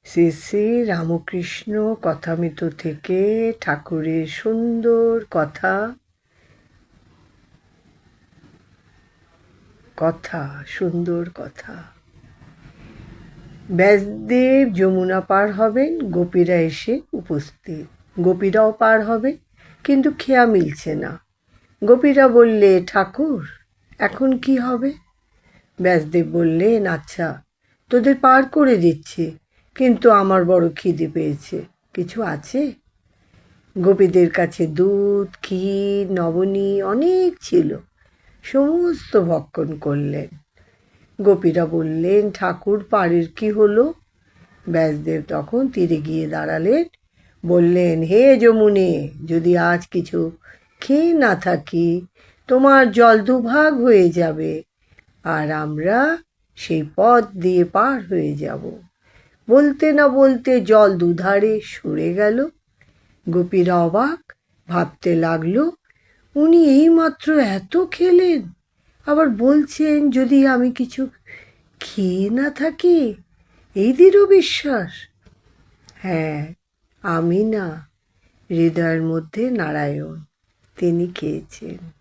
শ্রী শ্রী রামকৃষ্ণ কথামৃত থেকে ঠাকুরের সুন্দর সুন্দর কথা। ব্যাসদেব যমুনা পার হবেন, গোপীরা এসে উপস্থিত। গোপীরাও পার হবে, কিন্তু খেয়া মিলছে না। গোপীরা বললে, ঠাকুর এখন কি হবে? ব্যাসদেব বললেন, আচ্ছা তোদের পার করে দিচ্ছি, কিন্তু আমার বড় খিদে পেয়েছে, কিছু আছে? গোপীদের কাছে দুধ, ক্ষীর, নবনী অনেক ছিল, সমস্ত ভক্ষণ করলেন। গোপীরা বললেন, ঠাকুর পারের কি হলো? ব্যাসদেব তখন তীরে গিয়ে দাঁড়ালেন, বললেন, হে যমুনে, যদি আজ কিছু খেয়ে না থাকি তোমার জল দুভাগ হয়ে যাবে, আর আমরা সেই পথ দিয়ে পার হয়ে যাব। বলতে না বলতে জল দুধারে সরে গেল। গোপীরা অবাক, ভাবতে লাগলো, উনি এইমাত্র এত খেলেন, আবার বলছেন যদি আমি কিছু খেয়ে না থাকি। এই দৃঢ় বিশ্বাস! হ্যাঁ, আমি না, হৃদয়ের মধ্যে নারায়ণ, তিনি খেয়েছেন।